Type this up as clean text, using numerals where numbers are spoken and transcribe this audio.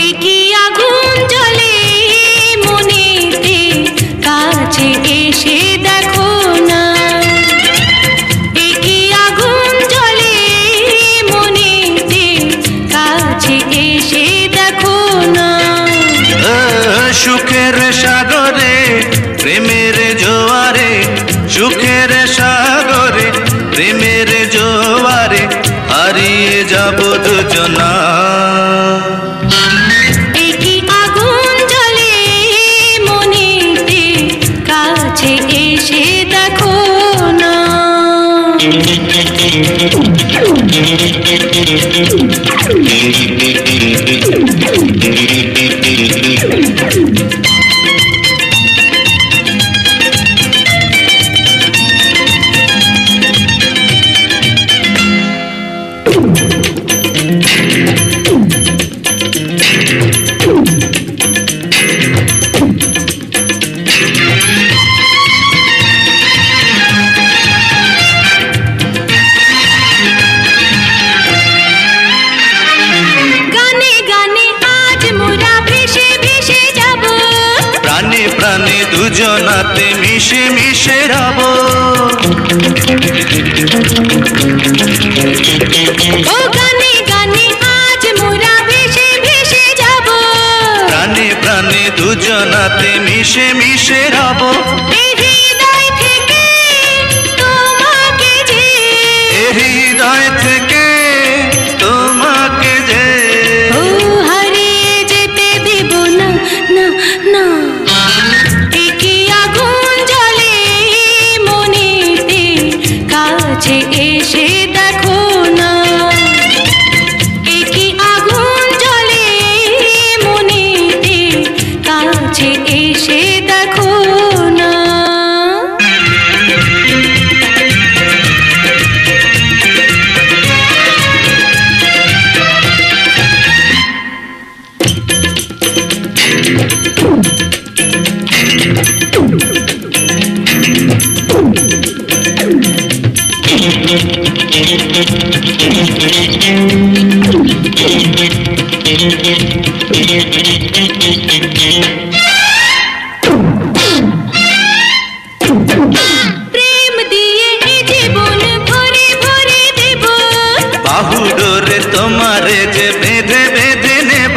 একই আগুন জ্বলে মনেতে, কাছে এসে দেখো না। একই আগুন জ্বলে মনেতে, কাছে এসে দেখো না। সুখের সাগরে প্রেমের জোয়ারে, সুখের সাগরে প্রেমের জোয়ারে হারিয়ে যাব দুজনা। একই আগুন জ্বলে মনেতে, কাছে এসে দেখো না। গানে গানে আজ মোরা ভেসে ভেসে যাব, প্রাণে প্রাণে দুজনাতে মিশে মিশে রব। ও গানে গানে আজ মোরা ভেসে ভেসে যাব, প্রাণে প্রাণে দুজনাতে মিশে মিশে রব। এই হৃদয় থেকে তোমাকে যে, এই হৃদয় থেকে তোমাকে যে ও হারিয়ে যেতে দেব না, না না। একই আগুন জ্বলে মনেতে, কাছে এসে দেখো না। একই আগুন জ্বলে মনেতে, কাছে এসে দেখো না। প্রেম দিয়ে এই জীবন ভরে ভরে দেব, বাহু ডোরে তোমারে যে বেঁধে বেঁধে নেব।